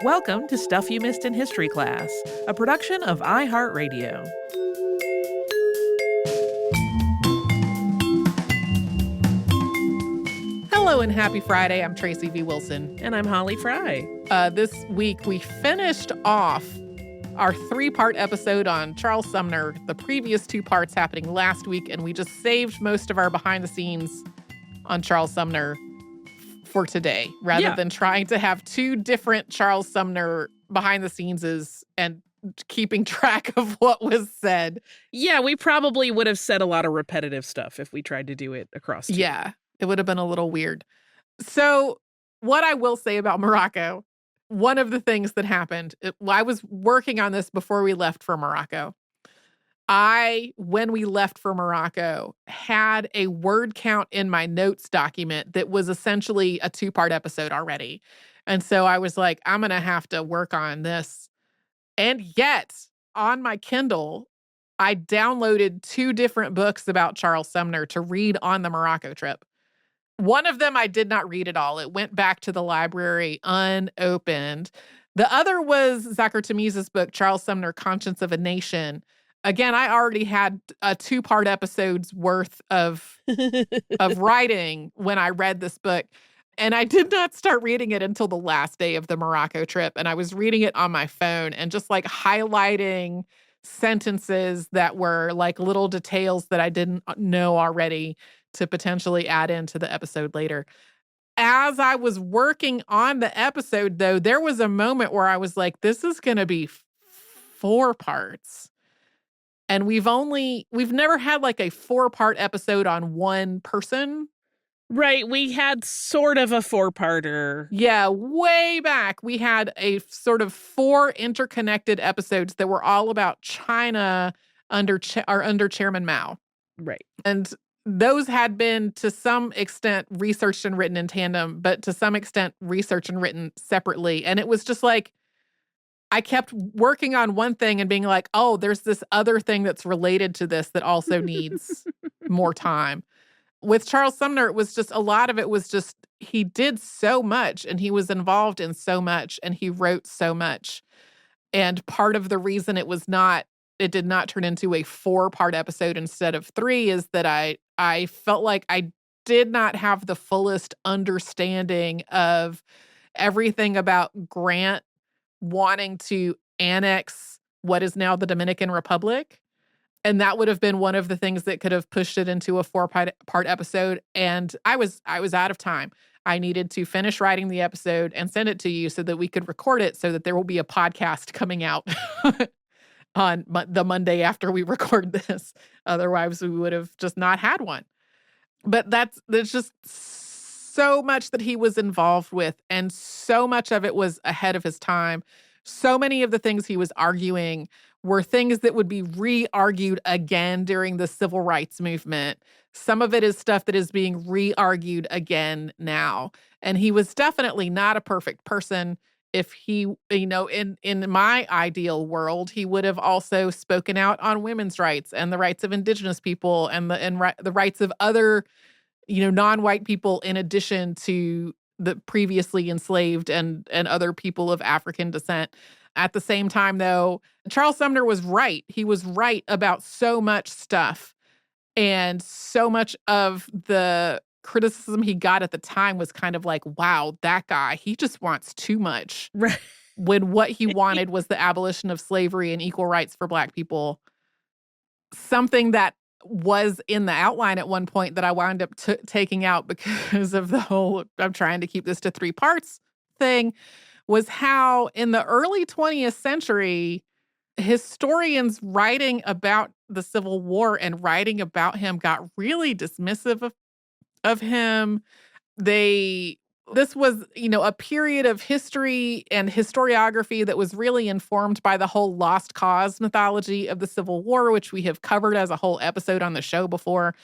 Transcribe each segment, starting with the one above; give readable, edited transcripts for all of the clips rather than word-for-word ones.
Welcome to Stuff You Missed in History Class, a production of iHeartRadio. Hello and happy Friday. I'm Tracy V. Wilson. And I'm Holly Fry. This week we finished off our 3-part episode on Charles Sumner, the previous 2 parts happening last week, and we just saved most of our behind the scenes on Charles Sumner for today, rather than trying to have 2 different Charles Sumner behind the scenes and keeping track of what was said. Yeah, we probably would have said a lot of repetitive stuff if we tried to do it across 2. Yeah, it would have been a little weird. So what I will say about Morocco, one of the things that happened, I was working on this before we left for Morocco. When we left for Morocco, had a word count in my notes document that was essentially a 2-part episode already. And so I was like, I'm going to have to work on this. And yet, on my Kindle, I downloaded 2 different books about Charles Sumner to read on the Morocco trip. One of them I did not read at all. It went back to the library unopened. The other was Zachar Tamiz's book, Charles Sumner, Conscience of a Nation. Again, I already had a 2-part episode's worth of writing when I read this book. And I did not start reading it until the last day of the Morocco trip. And I was reading it on my phone and just like highlighting sentences that were like little details that I didn't know already to potentially add into the episode later. As I was working on the episode, though, there was a moment where I was like, this is going to be 4 parts. And we've never had like a 4-part episode on one person. Right, we had sort of a 4-parter. Yeah, way back. We had a sort of 4 interconnected episodes that were all about China under Chairman Mao. Right. And those had been, to some extent, researched and written in tandem, but to some extent, researched and written separately. And it was just like, I kept working on one thing and being like, oh, there's this other thing that's related to this that also needs more time. With Charles Sumner, it was just, a lot of it was just, he did so much and he was involved in so much and he wrote so much. And part of the reason it did not turn into a 4-part episode instead of 3 is that I felt like I did not have the fullest understanding of everything about Grant wanting to annex what is now the Dominican Republic. And that would have been one of the things that could have pushed it into a 4-part episode. And I was out of time. I needed to finish writing the episode and send it to you so that we could record it so that there will be a podcast coming out on the Monday after we record this. Otherwise, we would have just not had one. But there's just so much that he was involved with, and so much of it was ahead of his time. So many of the things he was arguing were things that would be re-argued again during the civil rights movement. Some of it is stuff that is being re-argued again now. And he was definitely not a perfect person. If he, in my ideal world, he would have also spoken out on women's rights and the rights of indigenous people and the rights of other, non-white people, in addition to the previously enslaved and other people of African descent. At the same time, though, Charles Sumner was right. He was right about so much stuff. And so much of the criticism he got at the time was kind of like, wow, that guy, he just wants too much. Right. When what he wanted was the abolition of slavery and equal rights for Black people. Something that was in the outline at one point that I wound up taking out because of the whole, I'm trying to keep this to 3 parts thing, was how in the early 20th century, historians writing about the Civil War and writing about him got really dismissive of him. This was, a period of history and historiography that was really informed by the whole lost cause mythology of the Civil War, which we have covered as a whole episode on the show before.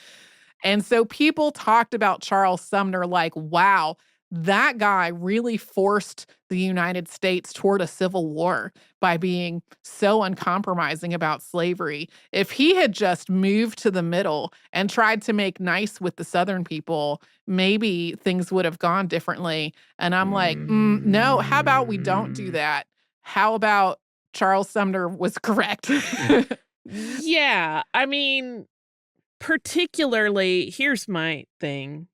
And so people talked about Charles Sumner like, wow, that guy really forced the United States toward a civil war by being so uncompromising about slavery. If he had just moved to the middle and tried to make nice with the Southern people, maybe things would have gone differently. And I'm like, no, how about we don't do that? How about Charles Sumner was correct? Yeah, I mean, particularly, here's my thing.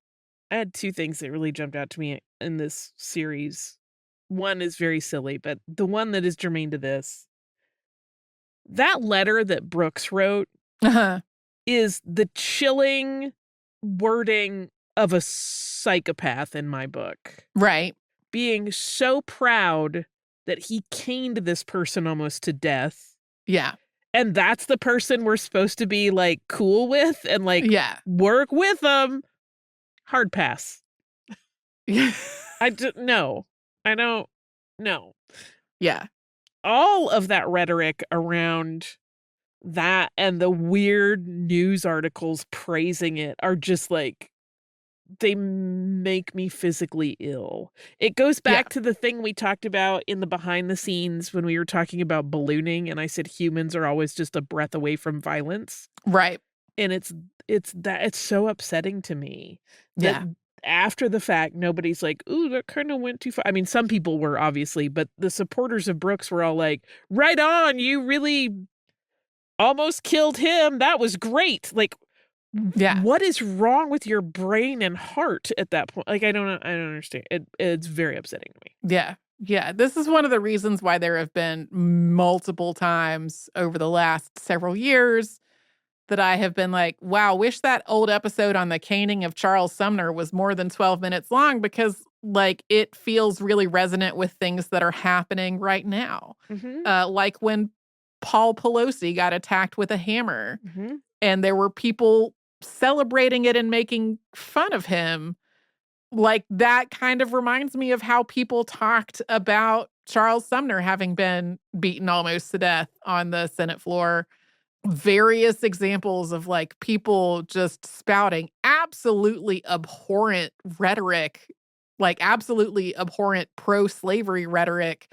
I had two things that really jumped out to me in this series. One is very silly, but the one that is germane to this, that letter that Brooks wrote Uh-huh. is the chilling wording of a psychopath in my book. Right. Being so proud that he caned this person almost to death. Yeah. And that's the person we're supposed to be like cool with and like Yeah. work with them. Hard pass. Yeah. No. I don't know. Yeah. All of that rhetoric around that and the weird news articles praising it are just like, they make me physically ill. It goes back to the thing we talked about in the behind the scenes when we were talking about ballooning, and I said humans are always just a breath away from violence. Right. And it's so upsetting to me that Yeah. after the fact, nobody's like, ooh, that kind of went too far. I mean, some people were obviously, but the supporters of Brooks were all like, right on, you really almost killed him. That was great. Like, Yeah. what is wrong with your brain and heart at that point? Like, I don't understand. It's very upsetting to me. Yeah. Yeah. This is one of the reasons why there have been multiple times over the last several years that I have been like, wow, wish that old episode on the caning of Charles Sumner was more than 12 minutes long, because like it feels really resonant with things that are happening right now. Like when Paul Pelosi got attacked with a hammer and there were people celebrating it and making fun of him. Like that kind of reminds me of how people talked about Charles Sumner having been beaten almost to death on the Senate floor. Various examples of like people just spouting absolutely abhorrent rhetoric, like absolutely abhorrent pro-slavery rhetoric,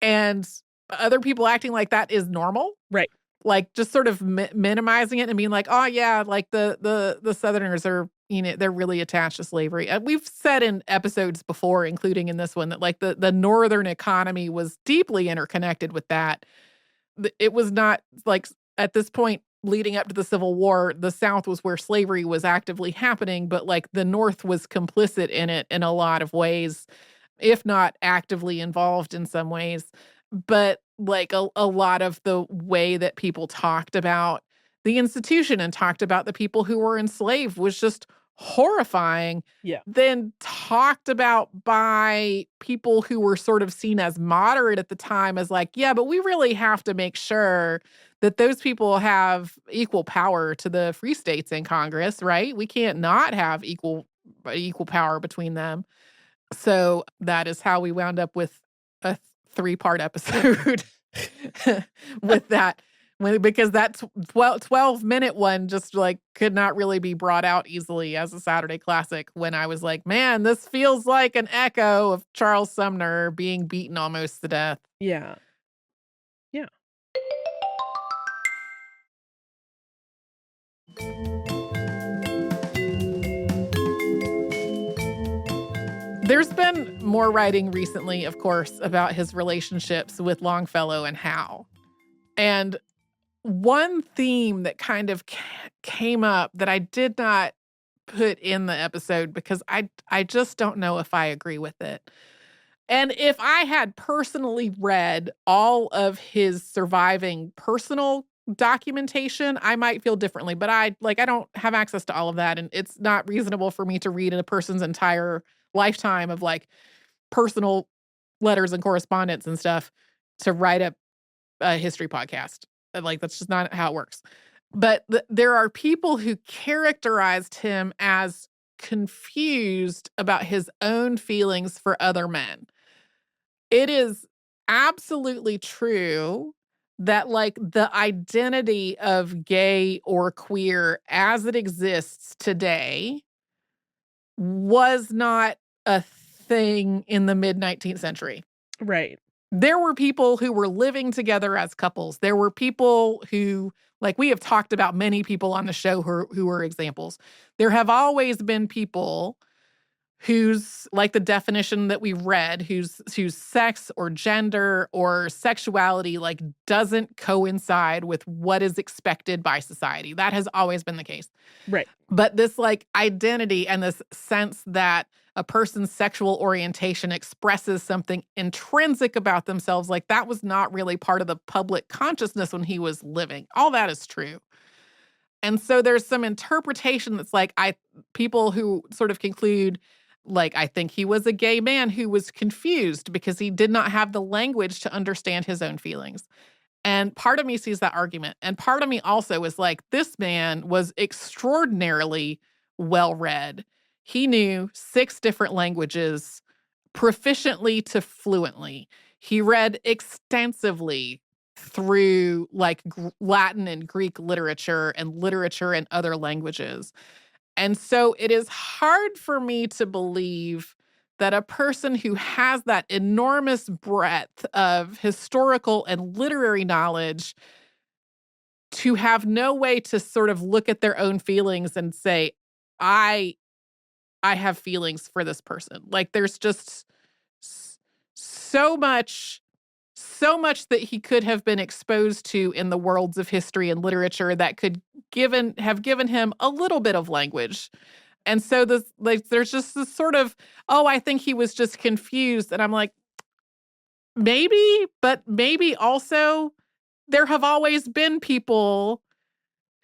and other people acting like that is normal. Right. Like just sort of minimizing it and being like, oh yeah, like the Southerners are, you know, they're really attached to slavery. We've said in episodes before, including in this one, that like the Northern economy was deeply interconnected with that. It was not like at this point leading up to the Civil War, the South was where slavery was actively happening, but like the North was complicit in it in a lot of ways, if not actively involved in some ways. But like a lot of the way that people talked about the institution and talked about the people who were enslaved was just horrifying. Yeah. Then talked about by people who were sort of seen as moderate at the time as like, yeah, but we really have to make sure that those people have equal power to the free states in Congress, right? We can't not have equal power between them. So that is how we wound up with a 3-part episode with that. Because that 12-minute one just like could not really be brought out easily as a Saturday classic, when I was like, man, this feels like an echo of Charles Sumner being beaten almost to death. Yeah. Yeah. There's been more writing recently, of course, about his relationships with Longfellow and Howe. And one theme that kind of came up that I did not put in the episode because I just don't know if I agree with it. And if I had personally read all of his surviving personal documentation, I might feel differently. But I don't have access to all of that, and it's not reasonable for me to read a person's entire lifetime of like personal letters and correspondence and stuff to write a history podcast. Like that's just not how it works. But there are people who characterized him as confused about his own feelings for other men. It is absolutely true that like the identity of gay or queer as it exists today was not a thing in the mid-19th century. Right. There were people who were living together as couples. There were people who, like we have talked about many people on the show who are examples. There have always been people whose, like the definition that we read, whose sex or gender or sexuality like doesn't coincide with what is expected by society. That has always been the case. Right. But this like identity and this sense that a person's sexual orientation expresses something intrinsic about themselves, like that was not really part of the public consciousness when he was living. All that is true. And so there's some interpretation that's like people who sort of conclude, like, I think he was a gay man who was confused because he did not have the language to understand his own feelings. And part of me sees that argument. And part of me also is like, this man was extraordinarily well-read. He knew 6 different languages proficiently to fluently. He read extensively through like Latin and Greek literature in other languages. And so it is hard for me to believe that a person who has that enormous breadth of historical and literary knowledge to have no way to sort of look at their own feelings and say, I have feelings for this person. Like there's just so much that he could have been exposed to in the worlds of history and literature that could have given him a little bit of language. And so there's just this sort of, I think he was just confused. And I'm like, maybe, but maybe also there have always been people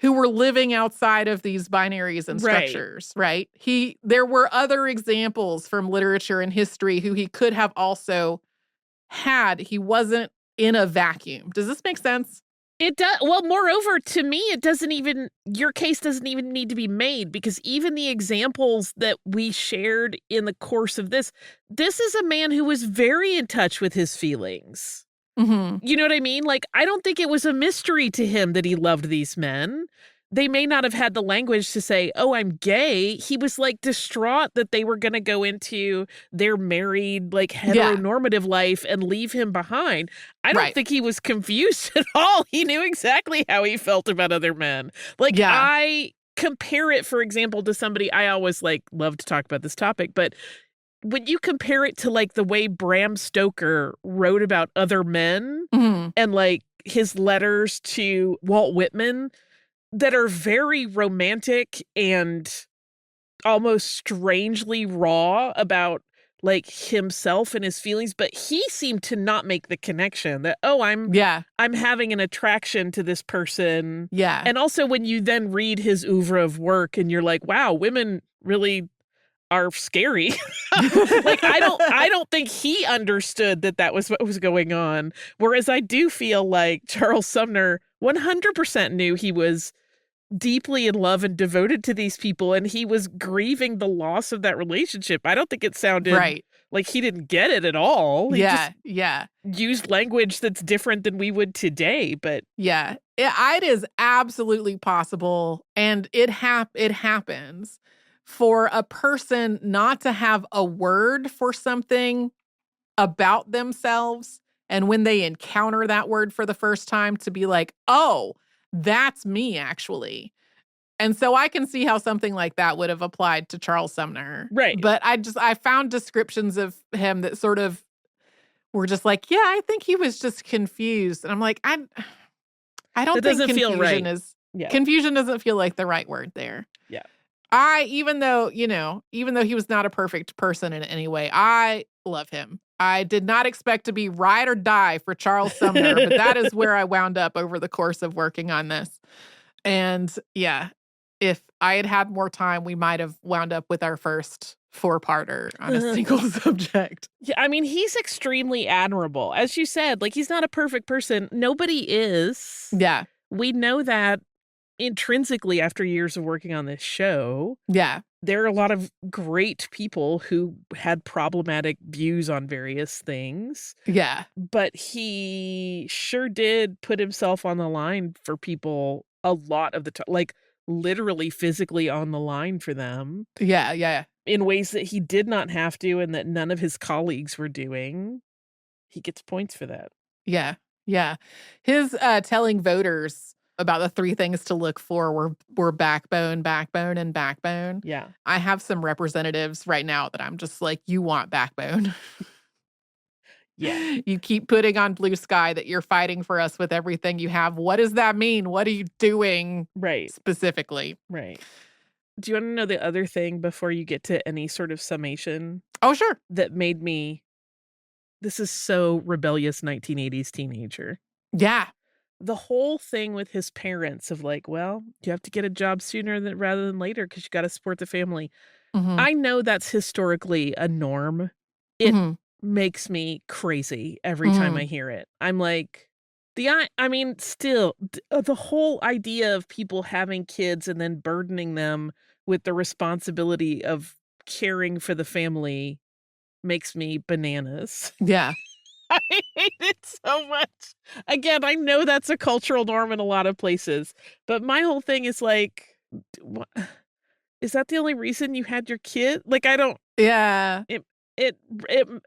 who were living outside of these binaries and structures, right? There were other examples from literature and history who he could have also had. He wasn't in a vacuum. Does this make sense? It does. Well, moreover, to me, your case doesn't even need to be made, because even the examples that we shared in the course of this is a man who was very in touch with his feelings. Mm-hmm. You know what I mean? Like, I don't think it was a mystery to him that he loved these men. They may not have had the language to say, oh, I'm gay. He was like distraught that they were going to go into their married, like heteronormative life and leave him behind. I don't think he was confused at all. He knew exactly how he felt about other men. Like, I compare it, for example, to somebody, I always like love to talk about this topic, but when you compare it to like the way Bram Stoker wrote about other men and like his letters to Walt Whitman, that are very romantic and almost strangely raw about like himself and his feelings, but he seemed to not make the connection that, I'm having an attraction to this person. Yeah. And also when you then read his oeuvre of work and you're like, wow, women really are scary. Like, I don't think he understood that was what was going on. Whereas I do feel like Charles Sumner 100% knew he was deeply in love and devoted to these people, and he was grieving the loss of that relationship. I don't think it sounded like he didn't get it at all. He just used language that's different than we would today, but it is absolutely possible, and it happens for a person not to have a word for something about themselves, and when they encounter that word for the first time to be like, oh, that's me, actually. And so I can see how something like that would have applied to Charles Sumner. Right. But I found descriptions of him that sort of were just like, yeah, I think he was just confused. And I'm like, I don't think confusion feel right. Confusion doesn't feel like the right word there. Yeah. Even though he was not a perfect person in any way, I love him. I did not expect to be ride or die for Charles Sumner, but that is where I wound up over the course of working on this. And if I had had more time, we might have wound up with our first 4-parter on a single subject. Yeah, I mean, he's extremely admirable. As you said, like, he's not a perfect person. Nobody is. Yeah. We know that intrinsically after years of working on this show. Yeah. There are a lot of great people who had problematic views on various things. Yeah. But he sure did put himself on the line for people a lot of the time, like literally physically on the line for them. Yeah. in ways that he did not have to and that none of his colleagues were doing. He gets points for that. Yeah. Yeah. His telling voters about the 3 things to look for were backbone, backbone, and backbone. Yeah. I have some representatives right now that I'm just like, you want backbone. Yeah. You keep putting on blue sky that you're fighting for us with everything you have. What does that mean? What are you doing Right. specifically? Right. Do you want to know the other thing before you get to any sort of summation Oh, sure. that made me, this is so rebellious 1980s teenager. Yeah. The whole thing with his parents of like, well, you have to get a job sooner rather than later because you got to support the family. Mhm. I know that's historically a norm. It Mhm. makes me crazy every time I Mhm. hear it. I'm like, I mean, still, the whole idea of people having kids and then burdening them with the responsibility of caring for the family makes me bananas. Yeah. I hate it so much. Again, I know that's a cultural norm in a lot of places, but my whole thing is like, what? Is that the only reason you had your kid? Like, I don't. Yeah. It it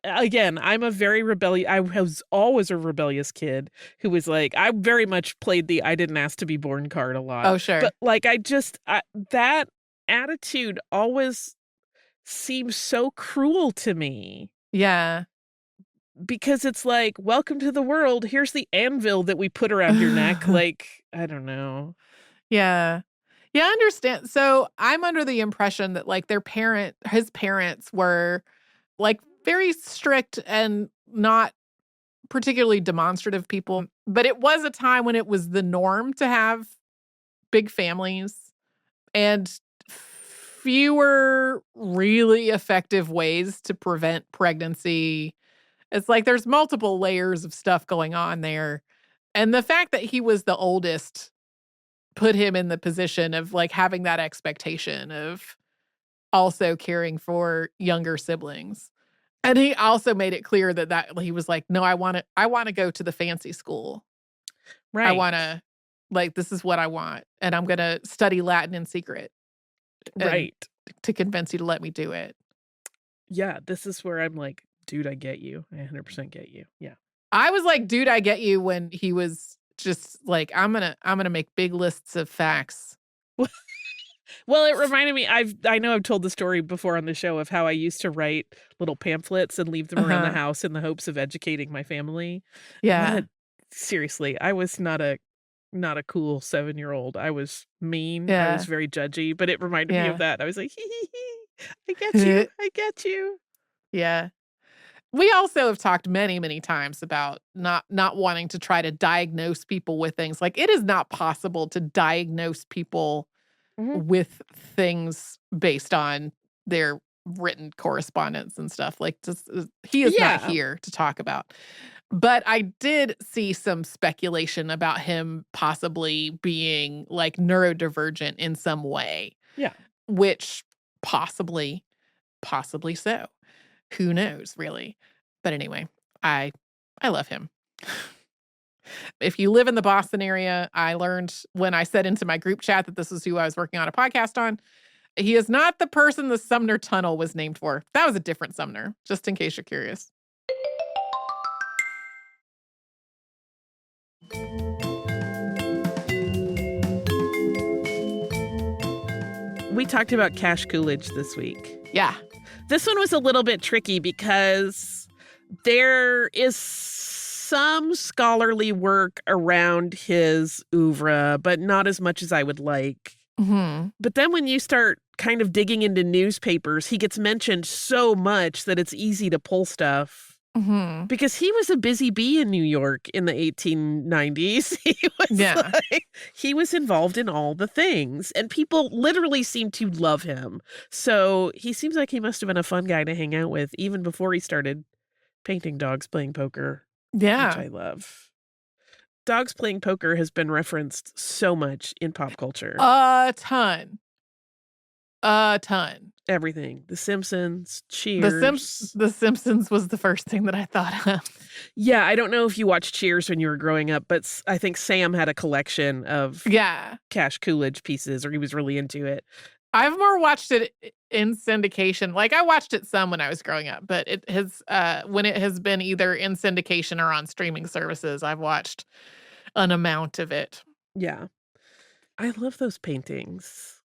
again, I'm a very I was always a rebellious kid who was like, I very much played the I didn't ask to be born card a lot. Oh, sure. But like that attitude always seems so cruel to me Yeah. because it's like, welcome to the world. Here's the anvil that we put around your neck. Like, I don't know. Yeah. Yeah, I understand. So, I'm under the impression that, like, his parents were, like, very strict and not particularly demonstrative people, but it was a time when it was the norm to have big families and fewer really effective ways to prevent pregnancy. It's like there's multiple layers of stuff going on there. And the fact that he was the oldest put him in the position of, like, having that expectation of also caring for younger siblings. And he also made it clear that he was like, "No, I wanna go to the fancy school. I Right. wanna like, this is what I want, and I'm gonna study Latin in secret and Right. to convince you to let me do it." Yeah, this is where I'm like, dude, I get you. I 100% get you. Yeah. I was like, "Dude, I get you," when he was just like, I'm gonna make big lists of facts." Well, it reminded me, I know I've told the story before on the show of how I used to write little pamphlets and leave them around the Uh-huh. house in the hopes of educating my family. Yeah. But seriously, I was not a cool 7-year-old. I was mean. I was Yeah. very judgy, but it reminded me of Yeah. that. I was like, hee hee hee. I get you. I get you. Yeah. We also have talked many, many times about not wanting to try to diagnose people with things. Like, it is not possible to diagnose people Mhm. with things based on their written correspondence and stuff. Like, just he is not Yeah. here to talk about. But I did see some speculation about him possibly being, like, neurodivergent in some way, Yeah. which possibly so. Who knows, really? But anyway, I love him. If you live in the Boston area, I learned when I said into my group chat that this is who I was working on a podcast on. He is not the person the Sumner Tunnel was named for. That was a different Sumner, just in case you're curious. We talked about Cash Coolidge this week. Yeah. This one was a little bit tricky because there is some scholarly work around his oeuvre, but not as much as I would like. Mhm. But then when you start kind of digging into newspapers, he gets mentioned so much that it's easy to pull stuff. Mhm. Because he was a busy bee in New York in the 1890s. Yeah. He was involved in all the things, and people literally seem to love him. So he seems like he must have been a fun guy to hang out with even before he started painting dogs playing poker, which Yeah. I love. Dogs playing poker has been referenced so much in pop culture. A ton. A ton. Everything. The Simpsons, The Cheers. Simpsons was the first thing that I thought of. Yeah, I don't know if you watched Cheers when you were growing up, but I think Sam had a collection of Yeah. Cash Coolidge pieces, or he was really into it. I've more watched it in syndication. Like, I watched it some when I was growing up, but it has, when it has been either in syndication or on streaming services, I've watched an amount of it. Yeah. I love those paintings.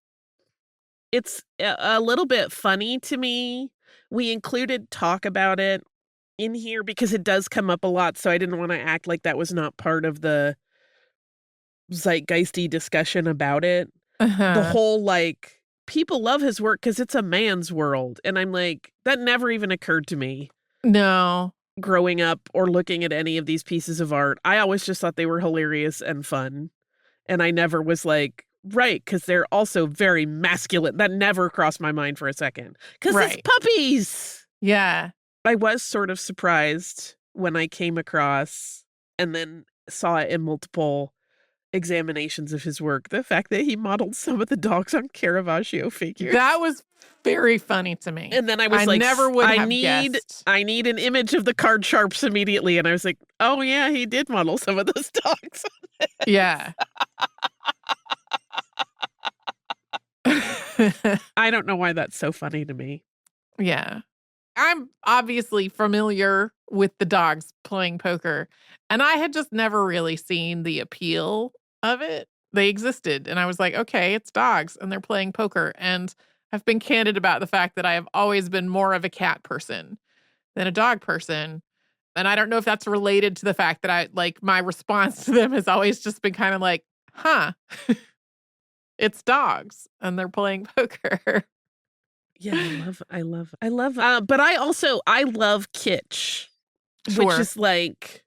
It's a little bit funny to me. We included talk about it in here because it does come up a lot, so I didn't wanna act like that was not part of the zeitgeisty discussion about it. The Uh-huh. whole, like, people love his work because it's a man's world, and I'm like, that never even occurred to me No. growing up or looking at any of these pieces of art. I always just thought they were hilarious and fun, and I never was like, right, because 'cause they're also very masculine. That never crossed my mind for a second. Because it's Right. puppies! Yeah. I was sort of surprised when I came across and then saw it in multiple examinations of his work, the fact that he modeled some of the dogs on Caravaggio figures. That was very funny to me. And then I was I like, never would I have need guessed. I need an image of the card sharps immediately." And I was like, "Oh, yeah, he did model some of those dogs." Yeah. I don't know why that's so funny to me. Yeah. I'm obviously familiar with the dogs playing poker, and I had just never really seen the appeal of it. They existed, and I was like, "Okay, it's dogs, and they're playing poker," and I've been candid about the fact that I have always been more of a cat person than a dog person, and I don't know if that's related to the fact that my response to them has always just been kinda like, "Huh, it's dogs, and they're playing poker." Yeah, but I love kitsch, which Sure. is like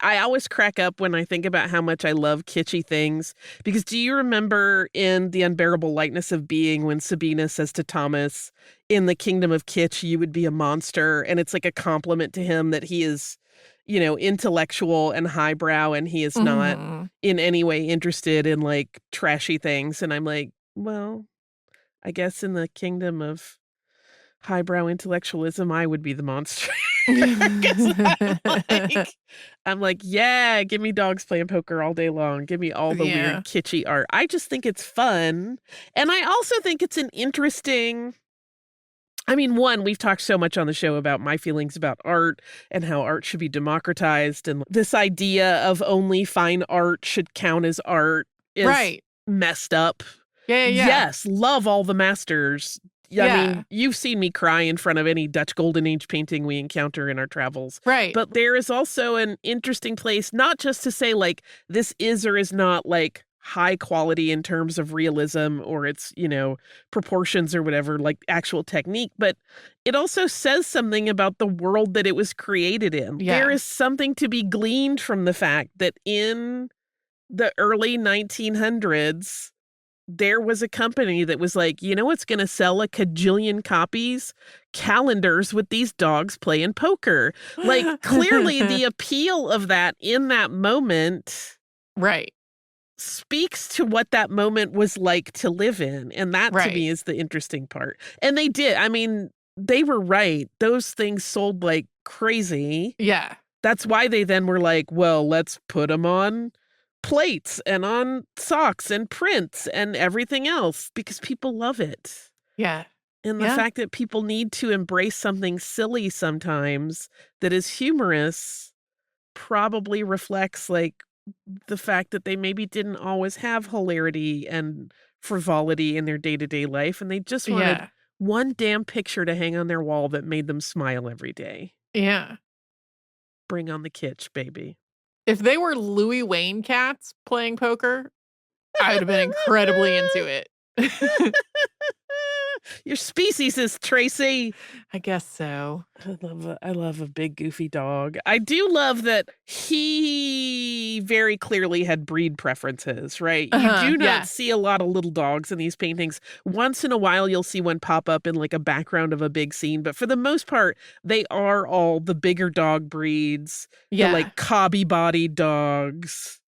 I always crack up when I think about how much I love kitschy things, because do you remember in The Unbearable Lightness of Being when Sabina says to Thomas, "In the kingdom of kitsch, you would be a monster," and it's like a compliment to him that he is, intellectual and highbrow, and he is not Mhm. in any way interested in, like, trashy things, and I'm like, well, I guess in the kingdom of highbrow intellectualism, I would be the monster. 'Cause I'm like, "Yeah, give me dogs playing poker all day long. Give me all the Yeah. weird kitschy art." I just think it's fun, and I also think it's an interesting I mean, one, we've talked so much on the show about my feelings about art and how art should be democratized, and this idea of only fine art should count as art is Right. messed up. Yeah, yeah, yeah. Yes, love all the masters. Yeah, I Yeah. mean, you've seen me cry in front of any Dutch Golden Age painting we encounter in our travels. Right. But there is also an interesting place, not just to say, like, this is or is not, like, high quality in terms of realism or its, proportions or whatever, like actual technique, but it also says something about the world that it was created in. There Yeah. is something to be gleaned from the fact that in the early 1900s, there was a company that was like, "You know what's gonna sell a cajillion copies? Calendars with these dogs playing poker." Like, clearly the appeal of that in that moment Right. speaks to what that moment was like to live in, and that to Right. me is the interesting part. And they did, I mean, they were right. Those things sold like crazy. Yeah. That's why they then were like, "Well, let's put them on plates and on socks and prints and everything else because people love it." Yeah. And the Yeah. fact that people need to embrace something silly sometimes that is humorous probably reflects, like, the fact that they maybe didn't always have hilarity and frivolity in their day-to-day life, and they just wanted Yeah. one damn picture to hang on their wall that made them smile every day. Yeah. Bring on the kitsch, baby. If they were Louis Wayne cats playing poker, I would have been incredibly into it. Your species is Tracy. I guess so. I love a big goofy dog. I do love that he very clearly had breed preferences, right? You Uh-huh. do not Yeah. see a lot of little dogs in these paintings. Once in a while you'll see one pop up in like a background of a big scene, but for the most part, they are all the bigger dog breeds, the Yeah. like cobby-bodied dogs.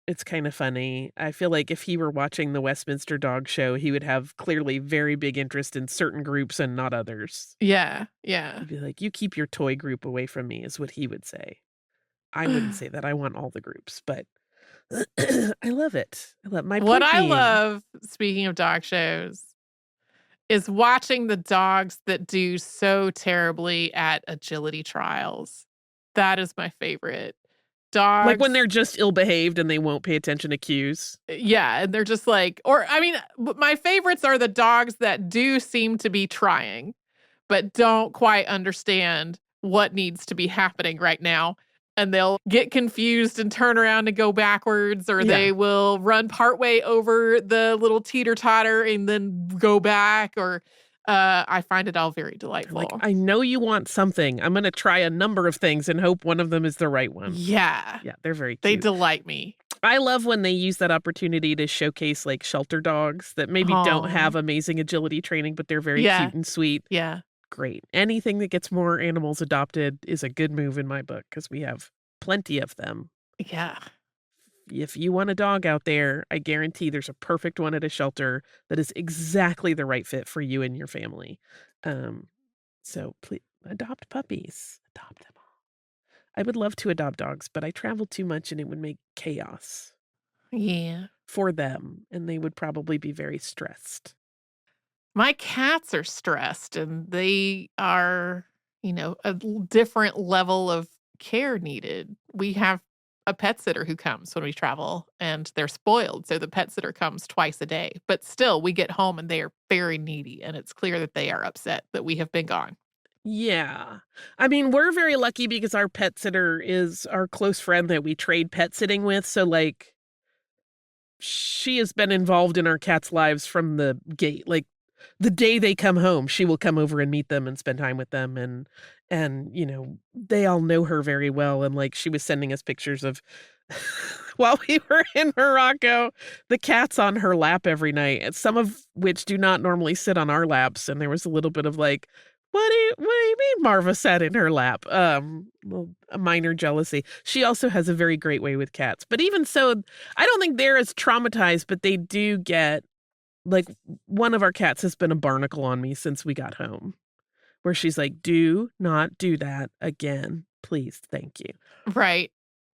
It's kinda funny. I feel like if he were watching the Westminster Dog Show, he would have clearly very big interest in certain groups and not others. Yeah. Yeah. He'd be like, "You keep your toy group away from me," is what he would say. I wouldn't say that, I want all the groups, but I love it. I love my What I pooping. love, speaking of dog shows, is watching the dogs that do so terribly at agility trials. That is my favorite. Like when Dogs, they're just ill-behaved and they won't pay attention to cues. yeah, and they're just like, or I mean, my favorites are the dogs that do seem to be trying, but don't quite understand what needs to be happening right now. And they'll get confused and turn around and go backwards, or they will run partway over the little teeter-totter and then go back, or I find it all very delightful. Like, I know you want something. I'm going to try a number of things and hope one of them is the right one. Yeah. Yeah, they're very cute. They delight me. I love when they use that opportunity to showcase like shelter dogs that maybe don't have amazing agility training, but they're very cute and sweet. Yeah. Great. Anything that gets more animals adopted is a good move in my book because we have plenty of them. Yeah. If you want a dog out there, I guarantee there's a perfect one at a shelter that is exactly the right fit for you and your family. So please adopt puppies. Adopt them all. I would love to adopt dogs, but I travel too much and it would make chaos. Yeah. For them, and they would probably be very stressed. My cats are stressed, and they are, a different level of care needed. We have a pet sitter who comes when we travel, and they're spoiled, so the pet sitter comes twice a day. But still, we get home, and they are very needy, and it's clear that they are upset that we have been gone. Yeah. I mean, we're very lucky because our pet sitter is our close friend that we trade pet sitting with, so, like, she has been involved in our cats' lives from the gate. Like, the day they come home, she will come over and meet them and spend time with them, and they all know her very well, and, like, she was sending us pictures of while we were in Morocco, the cats on her lap every night, and some of which do not normally sit on our laps, and there was a little bit of, like, what do you mean Marva sat in her lap? Well, a minor jealousy. She also has a very great way with cats. But even so, I don't think they're as traumatized, but they do get, like, one of our cats has been a barnacle on me since we got home, where she's like, do not do that again. Please. Thank you. Right.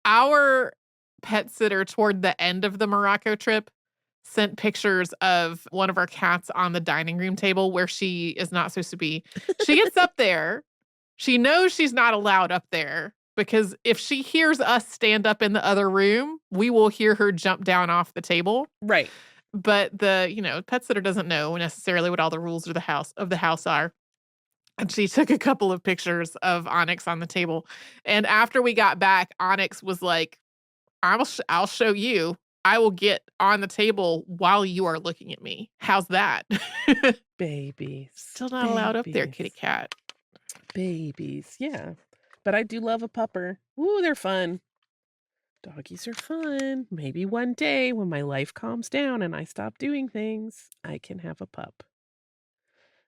Our pet sitter toward the end of the Morocco trip sent pictures of one of our cats on the dining room table where she is not supposed to be. She gets up there. She knows she's not allowed up there because if she hears us stand up in the other room, we will hear her jump down off the table. Right. But the, pet sitter doesn't know necessarily what all the rules of the house are. And she took a couple of pictures of Onyx on the table. And after we got back, Onyx was like, I'll show you. I will get on the table while you are looking at me. How's that? Babies. Still not allowed up there, kitty cat. Babies. Yeah. But I do love a pupper. Ooh, they're fun. Doggies are fun. Maybe one day when my life calms down and I stop doing things, I can have a pup.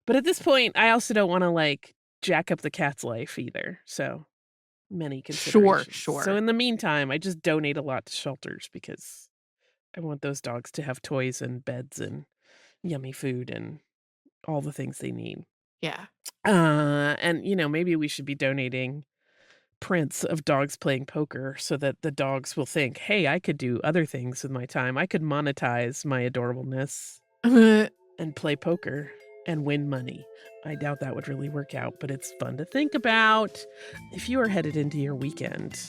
But at this point, I also don't want to, like, jack up the cat's life either. So many considerations. Sure. So in the meantime, I just donate a lot to shelters because I want those dogs to have toys and beds and yummy food and all the things they need. Yeah. And, maybe we should be donating prints of dogs playing poker so that the dogs will think, hey, I could do other things with my time. I could monetize my adorableness and play poker and win money. I doubt that would really work out, but it's fun to think about. If you are headed into your weekend,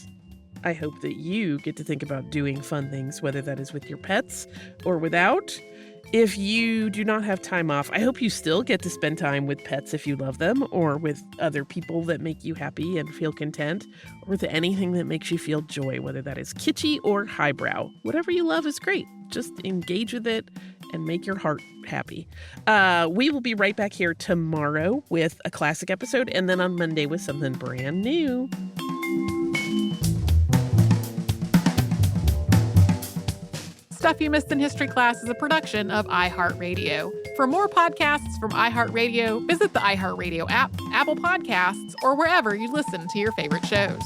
I hope that you get to think about doing fun things, whether that is with your pets or without. If you do not have time off, I hope you still get to spend time with pets if you love them, or with other people that make you happy and feel content, or with anything that makes you feel joy, whether that is kitschy or highbrow. Whatever you love is great. Just engage with it and make your heart happy. We will be right back here tomorrow with a classic episode, and then on Monday with something brand new. Stuff You Missed in History Class is a production of iHeartRadio. For more podcasts from iHeartRadio, visit the iHeartRadio app, Apple Podcasts, or wherever you listen to your favorite shows.